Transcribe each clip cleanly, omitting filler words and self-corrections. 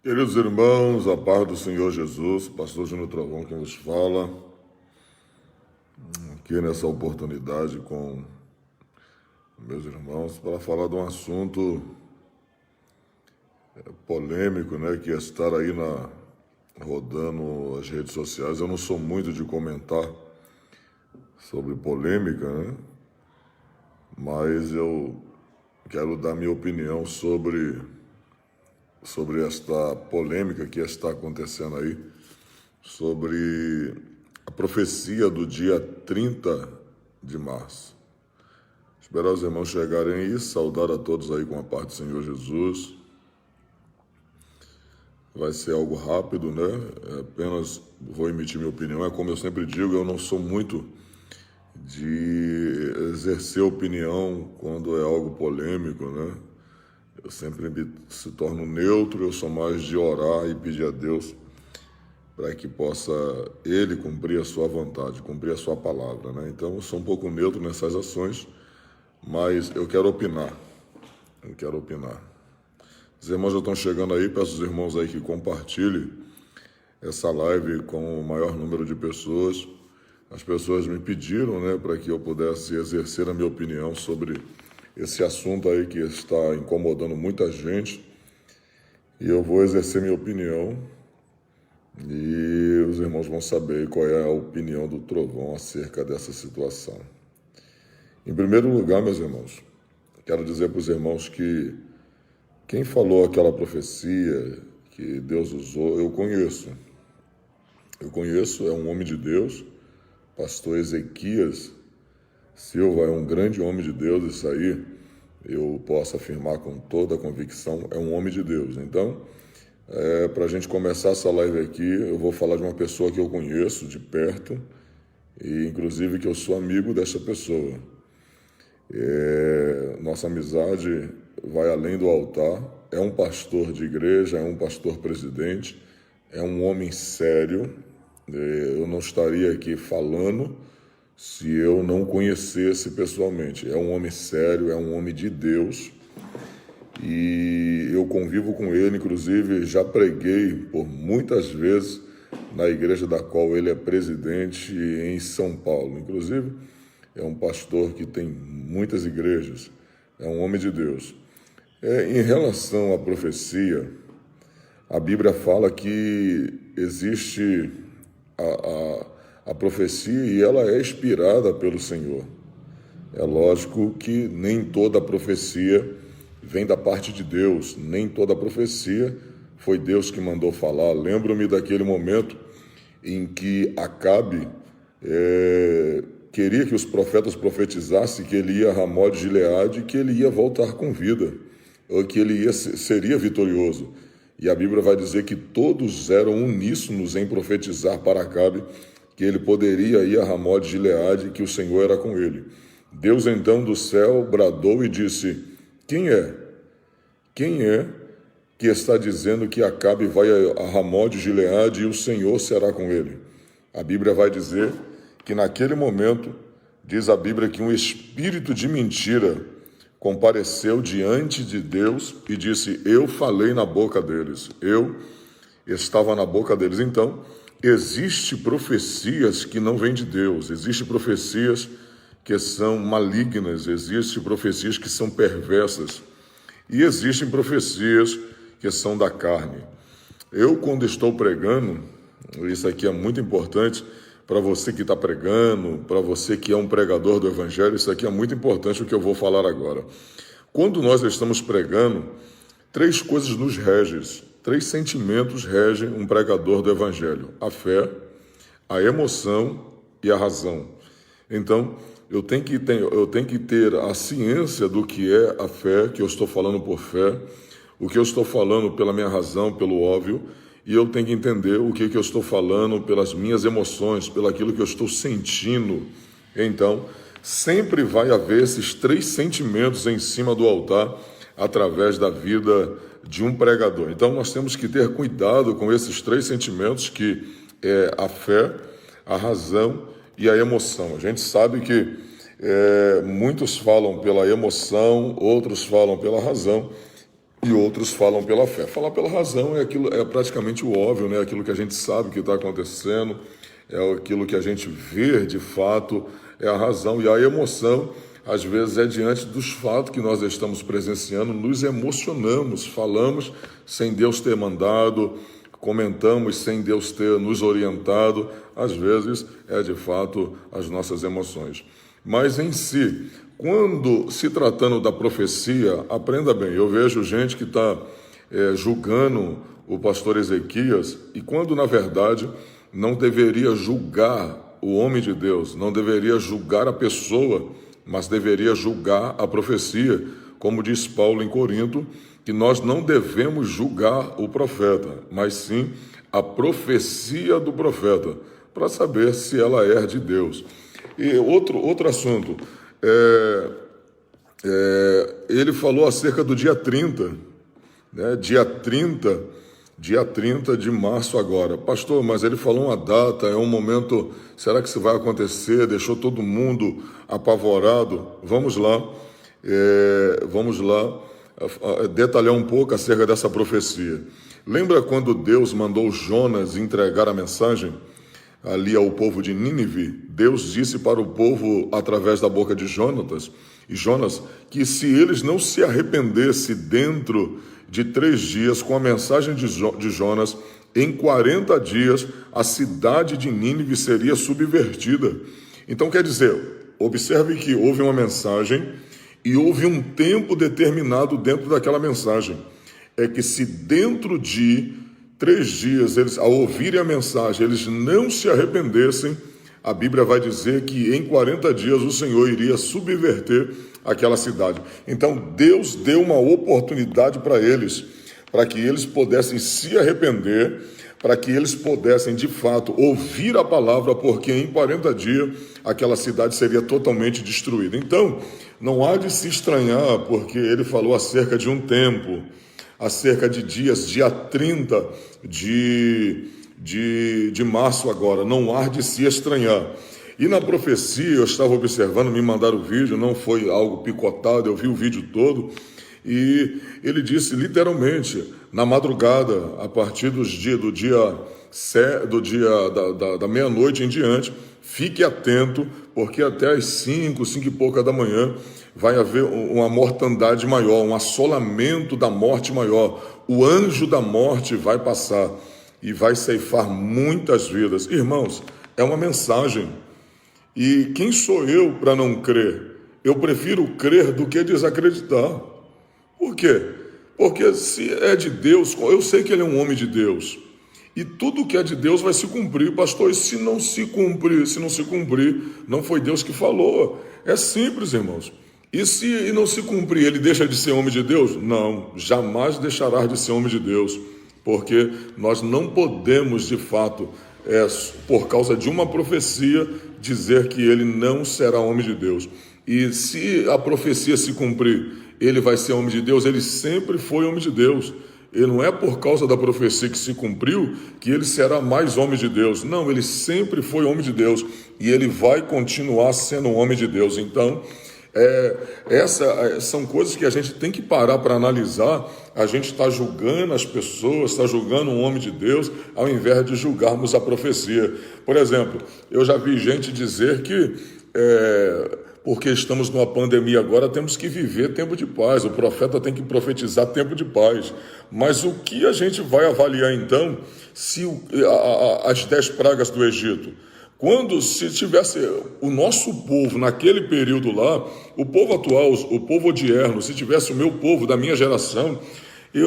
Queridos irmãos, a paz do Senhor Jesus, pastor Júnior Trovão quem vos fala, aqui nessa oportunidade com meus irmãos, para falar de um assunto polêmico, né, que é estar aí rodando as redes sociais. Eu não sou muito de comentar sobre polêmica, né, mas eu quero dar minha opinião sobre esta polêmica que está acontecendo aí, sobre a profecia do dia 30 de março. Esperar os irmãos chegarem aí, saudar a todos aí com a paz do Senhor Jesus. Vai ser algo rápido, né? Apenas vou emitir minha opinião. É como eu sempre digo, eu não sou muito de exercer opinião quando é algo polêmico, né? Eu sempre se torno neutro, eu sou mais de orar e pedir a Deus para que possa Ele cumprir a sua vontade, cumprir a sua palavra, né? Então, eu sou um pouco neutro nessas ações, mas eu quero opinar. Os irmãos já estão chegando aí, peço aos irmãos aí que compartilhem essa live com o maior número de pessoas. As pessoas me pediram, né, para que eu pudesse exercer a minha opinião sobre esse assunto aí que está incomodando muita gente, e eu vou exercer minha opinião, e os irmãos vão saber qual é a opinião do Trovão acerca dessa situação. Em primeiro lugar, meus irmãos, quero dizer para os irmãos que quem falou aquela profecia que Deus usou, eu conheço, é um homem de Deus, pastor Ezequias Silva, é um grande homem de Deus. Isso aí eu posso afirmar com toda a convicção, é um homem de Deus. Então, para a gente começar essa live aqui, eu vou falar de uma pessoa que eu conheço de perto, e inclusive que eu sou amigo dessa pessoa. Nossa amizade vai além do altar, é um pastor de igreja, é um pastor presidente, é um homem sério. Eu não estaria aqui falando se eu não conhecesse pessoalmente. É um homem sério, é um homem de Deus, e eu convivo com ele, inclusive já preguei por muitas vezes na igreja da qual ele é presidente em São Paulo. Inclusive, é um pastor que tem muitas igrejas, é um homem de Deus. Em relação à profecia, a Bíblia fala que existe a profecia, e ela é inspirada pelo Senhor. É lógico que nem toda a profecia vem da parte de Deus, nem toda a profecia foi Deus que mandou falar. Lembro-me daquele momento em que Acabe queria que os profetas profetizassem que ele ia a Ramó de Gileade, que ele ia voltar com vida, ou que ele seria vitorioso. E a Bíblia vai dizer que todos eram uníssonos em profetizar para Acabe que ele poderia ir a Ramó de Gileade, que o Senhor era com ele. Deus então do céu bradou e disse: Quem é que está dizendo que Acabe vai a Ramó de Gileade e o Senhor será com ele? A Bíblia vai dizer que naquele momento, diz a Bíblia, que um espírito de mentira compareceu diante de Deus e disse: Eu falei na boca deles, eu estava na boca deles. Então, existem profecias que não vêm de Deus, existem profecias que são malignas, existem profecias que são perversas, e existem profecias que são da carne. Eu, quando estou pregando, isso aqui é muito importante para você que está pregando, para você que é um pregador do Evangelho, isso aqui é muito importante o que eu vou falar agora. Quando nós estamos pregando, 3 coisas nos regem, 3 sentimentos regem um pregador do Evangelho: a fé, a emoção e a razão. Então, eu tenho que ter a ciência do que é a fé, que eu estou falando por fé, o que eu estou falando pela minha razão, pelo óbvio, e eu tenho que entender o que eu estou falando pelas minhas emoções, pelo aquilo que eu estou sentindo. Então, sempre vai haver esses 3 sentimentos em cima do altar através da vida de um pregador. Então, nós temos que ter cuidado com esses 3 sentimentos, que é a fé, a razão e a emoção. A gente sabe que muitos falam pela emoção, outros falam pela razão e outros falam pela fé. Falar pela razão é praticamente o óbvio, né? Aquilo que a gente sabe que está acontecendo, é aquilo que a gente vê de fato, é a razão. E a emoção, às vezes, é diante dos fatos que nós estamos presenciando, nos emocionamos, falamos sem Deus ter mandado, comentamos sem Deus ter nos orientado, às vezes é de fato as nossas emoções. Mas em si, quando se tratando da profecia, aprenda bem, eu vejo gente que está julgando o pastor Ezequias, e quando na verdade não deveria julgar o homem de Deus, não deveria julgar a pessoa, mas deveria julgar a profecia, como diz Paulo em Corinto, que nós não devemos julgar o profeta, mas sim a profecia do profeta, para saber se ela é de Deus. E outro assunto, ele falou acerca do dia 30, né? Dia 30 de março agora. Pastor, mas ele falou uma data, é um momento, será que isso vai acontecer? Deixou todo mundo apavorado. Vamos lá detalhar um pouco acerca dessa profecia. Lembra quando Deus mandou Jonas entregar a mensagem ali ao povo de Nínive? Deus disse para o povo, através da boca de Jonas, que se eles não se arrependessem dentro de 3 dias com a mensagem de Jonas, em 40 dias a cidade de Nínive seria subvertida. Então quer dizer, observe que houve uma mensagem e houve um tempo determinado dentro daquela mensagem. É que se dentro de 3 dias, eles, ao ouvirem a mensagem, eles não se arrependessem, a Bíblia vai dizer que em 40 dias o Senhor iria subverter aquela cidade. Então Deus deu uma oportunidade para eles, para que eles pudessem se arrepender, para que eles pudessem de fato ouvir a palavra, porque em 40 dias aquela cidade seria totalmente destruída. Então não há de se estranhar, porque ele falou acerca de um tempo, acerca de dias, dia 30 de março agora, não há de se estranhar. E na profecia, eu estava observando, me mandaram o vídeo, não foi algo picotado, eu vi o vídeo todo, e ele disse literalmente, na madrugada, a partir da meia-noite em diante, fique atento, porque até às 5 e pouca da manhã, vai haver uma mortandade maior, um assolamento da morte maior. O anjo da morte vai passar e vai ceifar muitas vidas. Irmãos, é uma mensagem. E quem sou eu para não crer? Eu prefiro crer do que desacreditar. Por quê? Porque se é de Deus, eu sei que ele é um homem de Deus. E tudo que é de Deus vai se cumprir, pastor. E se não se cumprir, não foi Deus que falou. É simples, irmãos. E se não se cumprir, ele deixa de ser homem de Deus? Não, jamais deixará de ser homem de Deus. Porque nós não podemos, de fato, por causa de uma profecia, dizer que ele não será homem de Deus. E se a profecia se cumprir, ele vai ser homem de Deus, ele sempre foi homem de Deus. E não é por causa da profecia que se cumpriu que ele será mais homem de Deus. Não, ele sempre foi homem de Deus e ele vai continuar sendo um homem de Deus. Então, são coisas que a gente tem que parar para analisar. A gente está julgando as pessoas, está julgando um homem de Deus, ao invés de julgarmos a profecia. Por exemplo, eu já vi gente dizer que porque estamos numa pandemia agora, temos que viver tempo de paz, o profeta tem que profetizar tempo de paz. Mas o que a gente vai avaliar então, se as 10 pragas do Egito? Quando se tivesse o nosso povo naquele período lá, o povo atual, o povo odierno, se tivesse o meu povo da minha geração,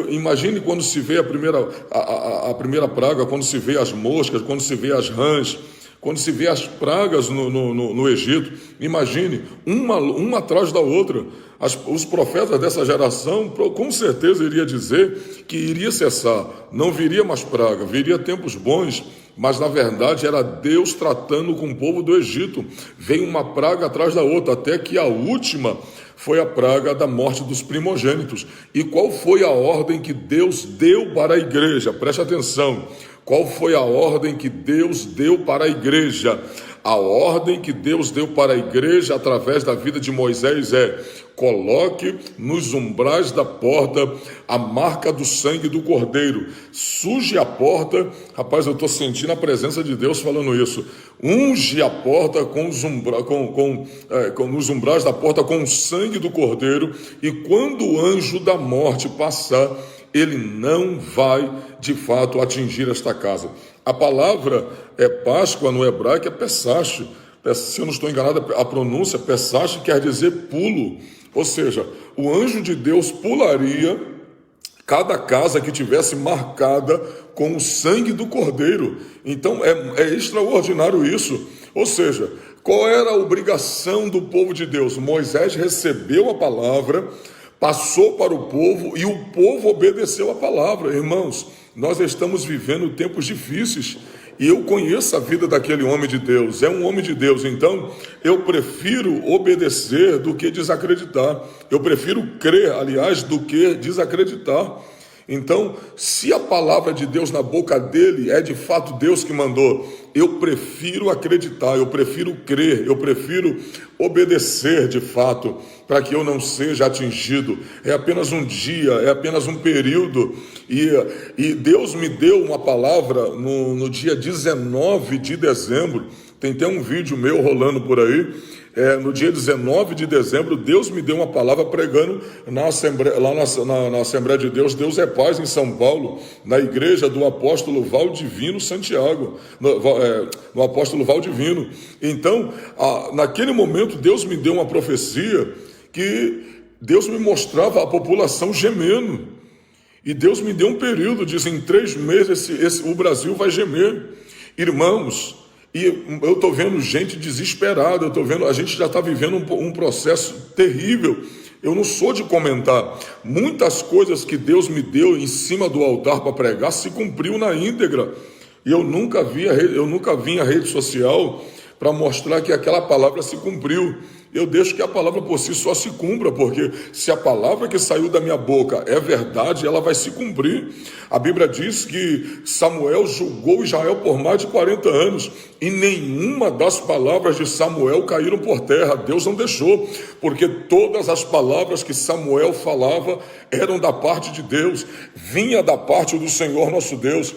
imagine quando se vê a primeira praga, quando se vê as moscas, quando se vê as rãs, quando se vê as pragas no Egito, imagine, uma atrás da outra. Os profetas dessa geração, com certeza, iria dizer que iria cessar, não viria mais praga, viria tempos bons, mas na verdade era Deus tratando com o povo do Egito. Veio uma praga atrás da outra, até que a última foi a praga da morte dos primogênitos. E qual foi a ordem que Deus deu para a igreja? Preste atenção. Qual foi a ordem que Deus deu para a igreja? A ordem que Deus deu para a igreja através da vida de Moisés é: coloque nos umbrais da porta a marca do sangue do Cordeiro. Suje a porta. Rapaz, eu estou sentindo a presença de Deus falando isso. Unge a porta nos umbrais da porta com o sangue do Cordeiro, e quando o anjo da morte passar, ele não vai, de fato, atingir esta casa. A palavra Páscoa no hebraico é Pesach. Se eu não estou enganado, a pronúncia Pesach quer dizer pulo. Ou seja, o anjo de Deus pularia cada casa que tivesse marcada com o sangue do Cordeiro. Então é extraordinário isso. Ou seja, qual era a obrigação do povo de Deus? Moisés recebeu a palavra, passou para o povo e o povo obedeceu a palavra. Irmãos, nós estamos vivendo tempos difíceis e eu conheço a vida daquele homem de Deus, é um homem de Deus, então eu prefiro obedecer do que desacreditar, eu prefiro crer, aliás, do que desacreditar. Então, se a palavra de Deus na boca dele é de fato Deus que mandou, eu prefiro acreditar, eu prefiro crer, eu prefiro obedecer de fato, para que eu não seja atingido. É apenas um dia, é apenas um período, e Deus me deu uma palavra no dia 19 de dezembro, tem até um vídeo meu rolando por aí. No dia 19 de dezembro, Deus me deu uma palavra pregando na Assembleia, lá na Assembleia de Deus, Deus é Paz, em São Paulo, na igreja do apóstolo Valdivino Santiago, no apóstolo Valdivino. Então, naquele momento, Deus me deu uma profecia que Deus me mostrava a população gemendo. E Deus me deu um período, diz, em 3 meses o Brasil vai gemer. Irmãos, e eu estou vendo gente desesperada, a gente já está vivendo um processo terrível. Eu não sou de comentar. Muitas coisas que Deus me deu em cima do altar para pregar se cumpriu na íntegra. E eu nunca vim à rede social para mostrar que aquela palavra se cumpriu. Eu deixo que a palavra por si só se cumpra, porque se a palavra que saiu da minha boca é verdade, ela vai se cumprir. A Bíblia diz que Samuel julgou Israel por mais de 40 anos e nenhuma das palavras de Samuel caíram por terra. Deus não deixou, porque todas as palavras que Samuel falava eram da parte de Deus, vinha da parte do Senhor nosso Deus.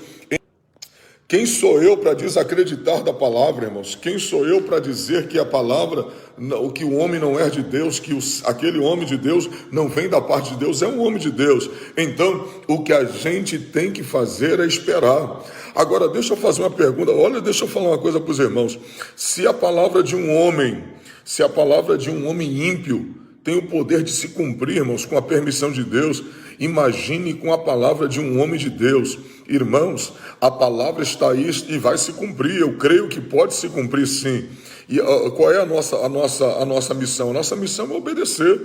Quem sou eu para desacreditar da palavra, irmãos? Quem sou eu para dizer que a palavra, que o homem não é de Deus, que aquele homem de Deus não vem da parte de Deus? É um homem de Deus. Então, o que a gente tem que fazer é esperar. Agora, deixa eu fazer uma pergunta. Deixa eu falar uma coisa para os irmãos. Se a palavra de um homem ímpio tem o poder de se cumprir, irmãos, com a permissão de Deus, imagine com a palavra de um homem de Deus. Irmãos, a palavra está aí e vai se cumprir. Eu creio que pode se cumprir, sim. E qual é a nossa missão? A nossa missão é obedecer.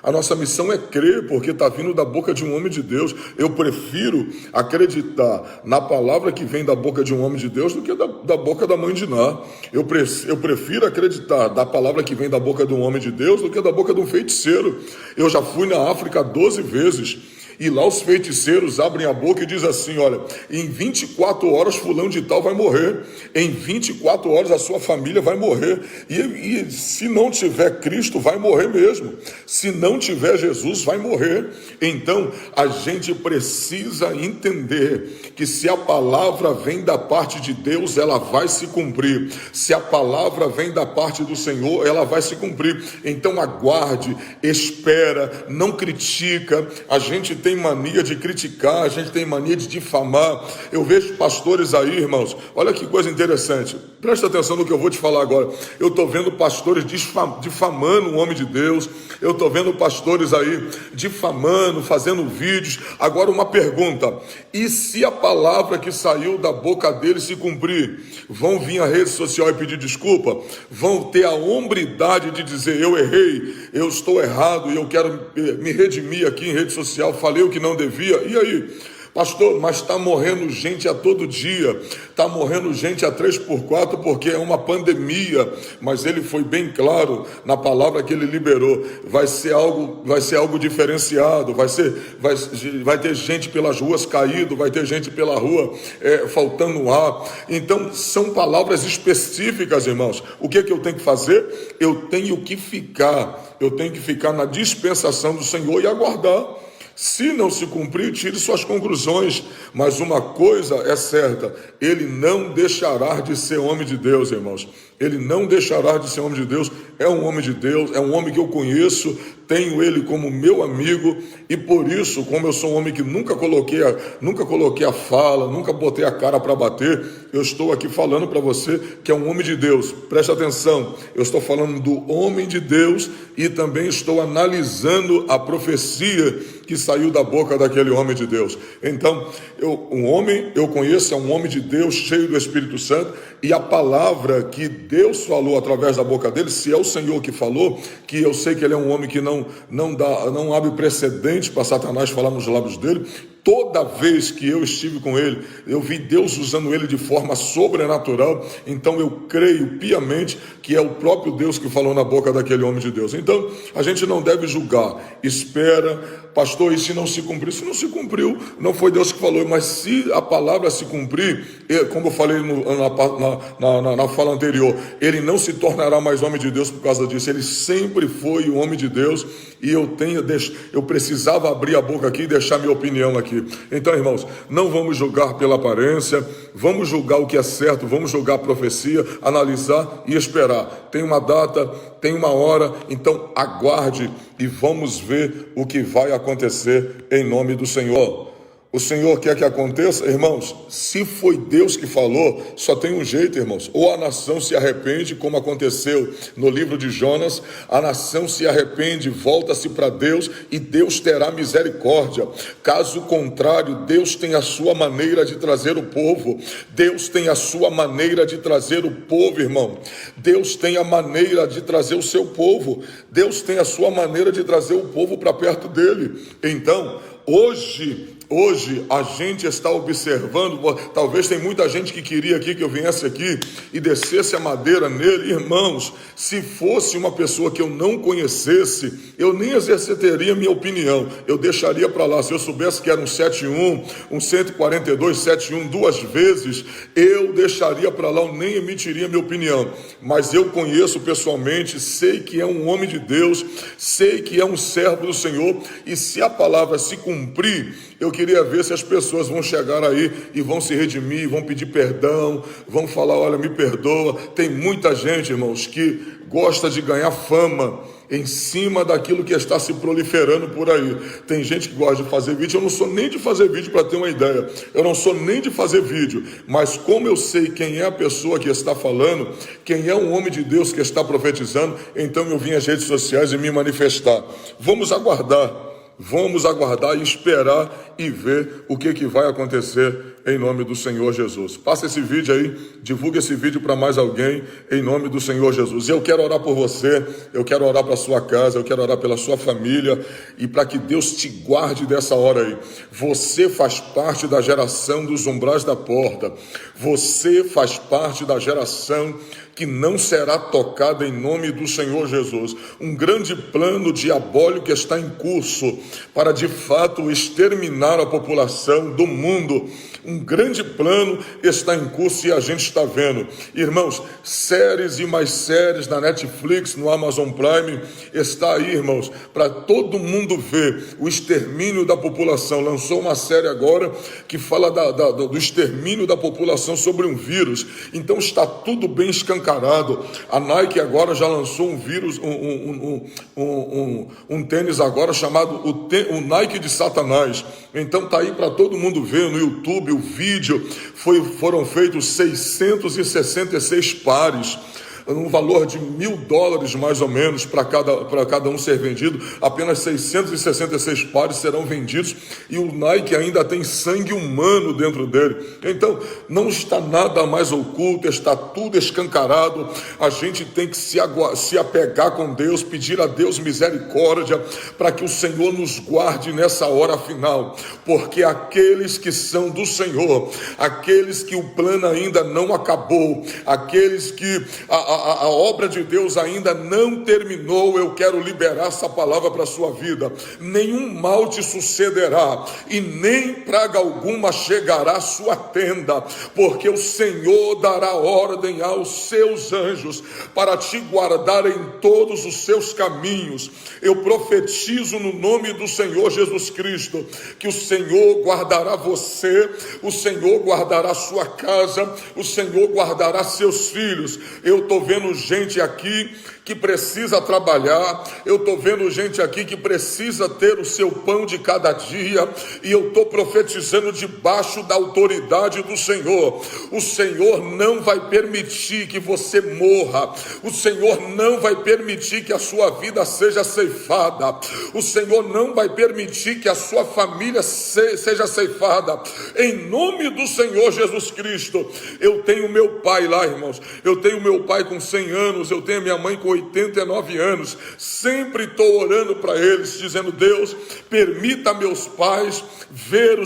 A nossa missão é crer, porque está vindo da boca de um homem de Deus. Eu prefiro acreditar na palavra que vem da boca de um homem de Deus do que da boca da mãe de Ná. Eu prefiro acreditar da palavra que vem da boca de um homem de Deus do que da boca de um feiticeiro. Eu já fui na África 12 vezes. E lá os feiticeiros abrem a boca e dizem assim: olha, em 24 horas fulano de tal vai morrer, em 24 horas a sua família vai morrer, e se não tiver Cristo vai morrer mesmo, se não tiver Jesus vai morrer. Então a gente precisa entender que se a palavra vem da parte de Deus, ela vai se cumprir. Se a palavra vem da parte do Senhor, ela vai se cumprir. Então aguarde, espera, não critica. A gente tem mania de criticar, a gente tem mania de difamar. Eu vejo pastores aí, irmãos, olha que coisa interessante, presta atenção no que eu vou te falar agora. Eu estou vendo pastores difamando o homem de Deus, eu estou vendo pastores aí difamando, fazendo vídeos. Agora uma pergunta: e se a palavra que saiu da boca dele se cumprir? Vão vir à rede social e pedir desculpa? Vão ter a hombridade de dizer: eu errei, eu estou errado e eu quero me redimir aqui em rede social, falei o que não devia? E aí? Pastor, mas está morrendo gente a todo dia, está morrendo gente a 3x4 porque é uma pandemia, mas ele foi bem claro na palavra que ele liberou, vai ser algo diferenciado, vai ter gente pelas ruas caído, vai ter gente pela rua faltando ar. Então são palavras específicas, irmãos. O que eu tenho que fazer? Eu tenho que ficar na dispensação do Senhor e aguardar. Se não se cumprir, tire suas conclusões, mas uma coisa é certa, ele não deixará de ser homem de Deus, irmãos. Ele não deixará de ser homem de Deus, é um homem de Deus, é um homem que eu conheço, tenho ele como meu amigo, e por isso, como eu sou um homem que nunca coloquei a fala, nunca botei a cara para bater, eu estou aqui falando para você que é um homem de Deus. Preste atenção, eu estou falando do homem de Deus e também estou analisando a profecia que saiu da boca daquele homem de Deus. Então, eu conheço, é um homem de Deus, cheio do Espírito Santo, e a palavra que Deus falou através da boca dele, se é o Senhor que falou, que eu sei que ele é um homem que não abre precedente para Satanás falar nos lábios dele. Toda vez que eu estive com ele, eu vi Deus usando ele de forma sobrenatural. Então eu creio piamente que é o próprio Deus que falou na boca daquele homem de Deus. Então a gente não deve julgar. Espera, pastor, e se não se cumprir? Se não se cumpriu, não foi Deus que falou. Mas se a palavra se cumprir, como eu falei na fala anterior, ele não se tornará mais homem de Deus por causa disso. Ele sempre foi o homem de Deus. E eu precisava abrir a boca aqui e deixar minha opinião aqui. Então, irmãos, não vamos julgar pela aparência, vamos julgar o que é certo, vamos julgar a profecia, analisar e esperar. Tem uma data, tem uma hora, então aguarde e vamos ver o que vai acontecer em nome do Senhor. O Senhor quer que aconteça, irmãos, se foi Deus que falou, só tem um jeito, irmãos, ou a nação se arrepende, como aconteceu no livro de Jonas, a nação se arrepende, volta-se para Deus e Deus terá misericórdia. Caso contrário, Deus tem a sua maneira de trazer o povo, Deus tem a sua maneira de trazer o povo, irmão, Deus tem a maneira de trazer o seu povo, Deus tem a sua maneira de trazer o povo para perto dele. Então, Hoje a gente está observando, talvez tem muita gente que queria aqui que eu viesse aqui e descesse a madeira nele. Irmãos, se fosse uma pessoa que eu não conhecesse, eu nem exercitaria minha opinião, eu deixaria para lá. Se eu soubesse que era um 71, um 142, 71 duas vezes, eu deixaria para lá, eu nem emitiria minha opinião. Mas eu conheço pessoalmente, sei que é um homem de Deus, sei que é um servo do Senhor, e se a palavra se cumprir, eu queria ver se as pessoas vão chegar aí e vão se redimir, vão pedir perdão, vão falar, olha, me perdoa. Tem muita gente, irmãos, que gosta de ganhar fama em cima daquilo que está se proliferando por aí. Tem gente que gosta de fazer vídeo, eu não sou nem de fazer vídeo para ter uma ideia, eu não sou nem de fazer vídeo, mas como eu sei quem é a pessoa que está falando, quem é um homem de Deus que está profetizando, então eu vim às redes sociais e me manifestar. Vamos aguardar e esperar e ver o que vai acontecer em nome do Senhor Jesus. Passa esse vídeo aí, divulga esse vídeo para mais alguém em nome do Senhor Jesus. Eu quero orar por você, eu quero orar para a sua casa, eu quero orar pela sua família e para que Deus te guarde dessa hora aí. Você faz parte da geração dos umbrais da porta, você faz parte da geração que não será tocada em nome do Senhor Jesus. Um grande plano diabólico está em curso para de fato exterminar a população do mundo. Um grande plano está em curso e a gente está vendo. Irmãos, séries e mais séries na Netflix, no Amazon Prime, está aí, irmãos, para todo mundo ver o extermínio da população. Lançou uma série agora que fala do extermínio da população sobre um vírus. Então está tudo bem escancarado. A Nike agora já lançou um vírus, um tênis agora chamado o Nike de Satanás. Então está aí para todo mundo ver no YouTube o vídeo. Foram feitos 666 pares. no valor de $1.000 mais ou menos para cada um ser vendido. Apenas 666 pares serão vendidos, e o Nike ainda tem sangue humano dentro dele. Então não está nada mais oculto, está tudo escancarado. A gente tem que se apegar com Deus, pedir a Deus misericórdia para que o Senhor nos guarde nessa hora final, porque aqueles que são do Senhor, aqueles que o plano ainda não acabou, aqueles que a obra de Deus ainda não terminou, eu quero liberar essa palavra para a sua vida. Nenhum mal te sucederá e nem praga alguma chegará à sua tenda, porque o Senhor dará ordem aos seus anjos para te guardar em todos os seus caminhos. Eu profetizo no nome do Senhor Jesus Cristo que o Senhor guardará você, o Senhor guardará sua casa, o Senhor guardará seus filhos. Eu estou vendo gente aqui que precisa trabalhar, eu estou vendo gente aqui que precisa ter o seu pão de cada dia, e eu estou profetizando debaixo da autoridade do Senhor. O Senhor não vai permitir que você morra, o Senhor não vai permitir que a sua vida seja ceifada, o Senhor não vai permitir que a sua família seja ceifada, em nome do Senhor Jesus Cristo. Eu tenho meu pai lá, irmãos, eu tenho meu pai com 100 anos, eu tenho minha mãe com 89 anos, sempre estou orando para eles, dizendo: Deus, permita meus pais ver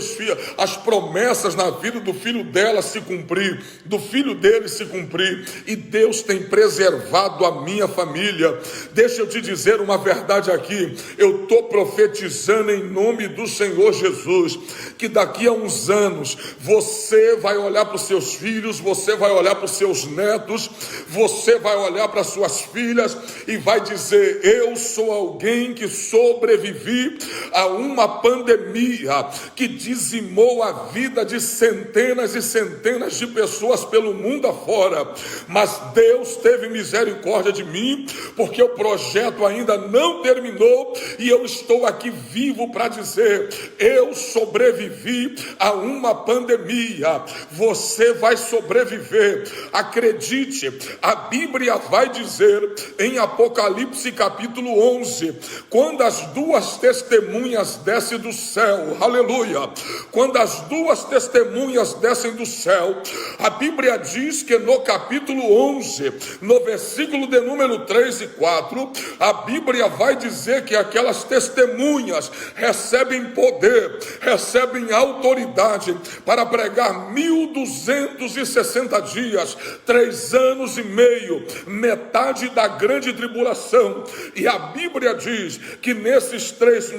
as promessas na vida do filho dela se cumprir, do filho dele se cumprir, e Deus tem preservado a minha família. Deixa eu te dizer uma verdade aqui, eu estou profetizando em nome do Senhor Jesus, que daqui a uns anos, você vai olhar para os seus filhos, você vai olhar para os seus netos, você vai olhar para as suas filhas e vai dizer: eu sou alguém que sobrevivi a uma pandemia que dizimou a vida de centenas e centenas de pessoas pelo mundo afora, mas Deus teve misericórdia de mim, porque o projeto ainda não terminou, e eu estou aqui vivo para dizer: eu sobrevivi a uma pandemia, você vai sobreviver. Acredite, a Bíblia vai dizer em Apocalipse capítulo 11, quando as duas testemunhas descem do céu, aleluia, quando as duas testemunhas descem do céu, a Bíblia diz que no capítulo 11, no versículo de número 3 e 4, a Bíblia vai dizer que aquelas testemunhas recebem poder, recebem autoridade para pregar 1260 dias, 3 anos e meio, metade da grande tribulação. E a Bíblia diz que nesses três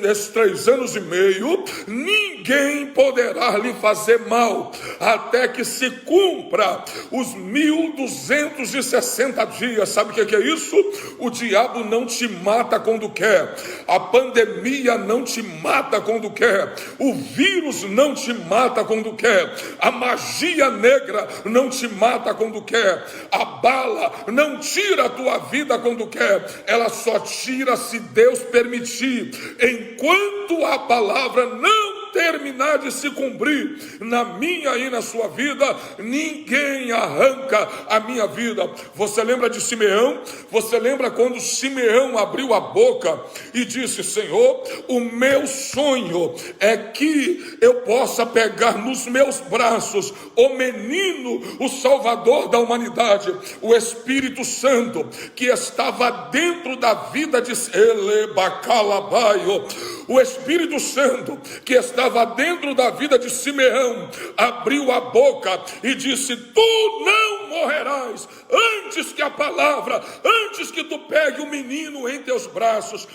anos e meio, ninguém poderá lhe fazer mal, até que se cumpra os 1260 dias. Sabe o que é isso? O diabo não te mata quando quer, a pandemia não te mata quando quer, o vírus não te mata quando quer, a magia negra não te mata quando quer, a bala não tira a tua vida quando quer, ela só tira se Deus permitir. Enquanto a palavra não terminar de se cumprir na minha e na sua vida, ninguém arranca a minha vida. Você lembra de Simeão? Você lembra quando Simeão abriu a boca e disse: Senhor, o meu sonho é que eu possa pegar nos meus braços o menino, o Salvador da humanidade, o Espírito Santo que estava dentro da vida de Elebacalabaio, o Espírito Santo que estava dentro da vida de Simeão, abriu a boca e disse: tu não morrerás antes que a palavra, antes que tu pegue o menino em teus braços.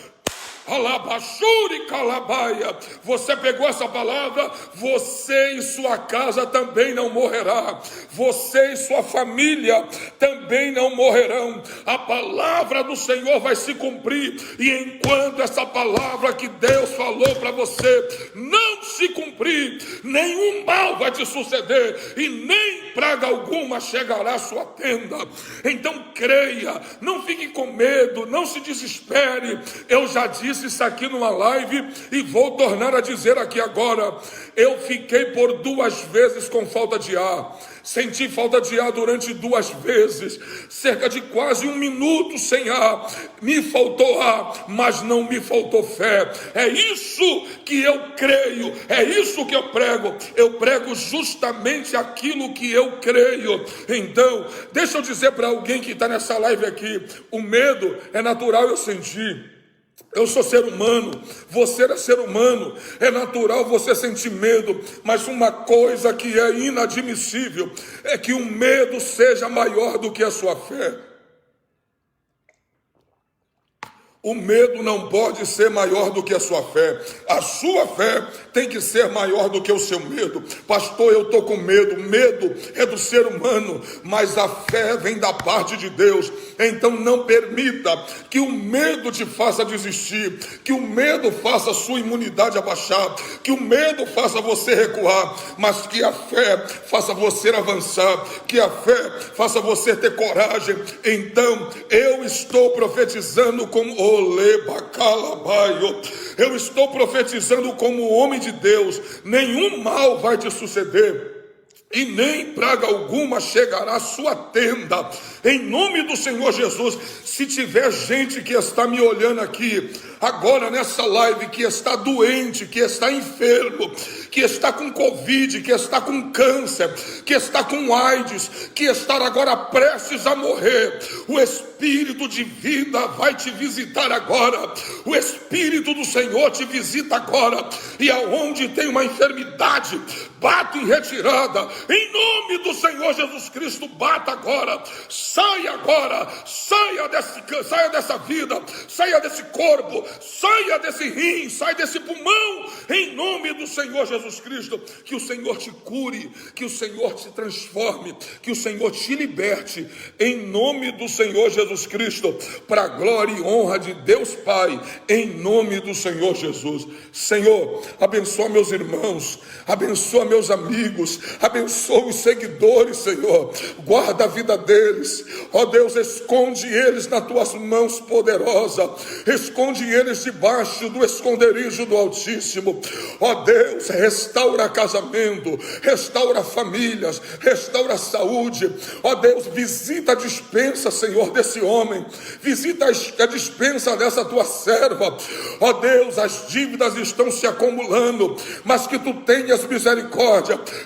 Alabashuri calabaia, você pegou essa palavra, você e sua casa também não morrerá, você e sua família também não morrerão. A palavra do Senhor vai se cumprir, e enquanto essa palavra que Deus falou para você não se cumprir, nenhum mal vai te suceder e nem praga alguma chegará à sua tenda. Então creia, não fique com medo, não se desespere. Eu já disse disse isso aqui numa live e vou tornar a dizer aqui agora. Eu fiquei por 2 vezes com falta de ar. Senti falta de ar durante 2 vezes, cerca de quase 1 minuto sem ar. Me faltou ar, mas não me faltou fé. É isso que eu creio, é isso que eu prego. Eu prego justamente aquilo que eu creio. Então, deixa eu dizer para alguém que está nessa live aqui: o medo é natural eu sentir. Eu sou ser humano, você é ser humano, é natural você sentir medo, mas uma coisa que é inadmissível é que o medo seja maior do que a sua fé. O medo não pode ser maior do que a sua fé. A sua fé tem que ser maior do que o seu medo. Pastor, eu estou com medo. Medo é do ser humano, mas a fé vem da parte de Deus. Então não permita que o medo te faça desistir, que o medo faça a sua imunidade abaixar, que o medo faça você recuar, mas que a fé faça você avançar, que a fé faça você ter coragem. Então eu estou profetizando como eu estou profetizando como homem de Deus: nenhum mal vai te suceder e nem praga alguma chegará à sua tenda, em nome do Senhor Jesus. Se tiver gente que está me olhando aqui agora nessa live, que está doente, que está enfermo, que está com Covid, que está com câncer, que está com AIDS, que está agora prestes a morrer, o Espírito de vida vai te visitar agora. O Espírito do Senhor te visita agora, e aonde tem uma enfermidade, bata em retirada, em nome do Senhor Jesus Cristo. Bata agora, saia agora, saia dessa vida, saia desse corpo, saia desse rim, saia desse pulmão, em nome do Senhor Jesus Cristo. Que o Senhor te cure, que o Senhor te transforme, que o Senhor te liberte, em nome do Senhor Jesus Cristo, para a glória e honra de Deus Pai, em nome do Senhor Jesus. Senhor, abençoa meus irmãos, abençoa meus amigos, abençoa os seguidores, Senhor, guarda a vida deles, ó Deus, esconde eles nas tuas mãos poderosas, esconde eles debaixo do esconderijo do Altíssimo, ó Deus, restaura casamento, restaura famílias, restaura saúde, ó Deus, visita a despensa, Senhor, desse homem, visita a despensa dessa tua serva, ó Deus, as dívidas estão se acumulando, mas que tu tenhas misericórdia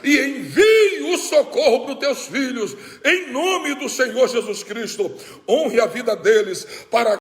e envie o socorro para os teus filhos, em nome do Senhor Jesus Cristo. Honre a vida deles para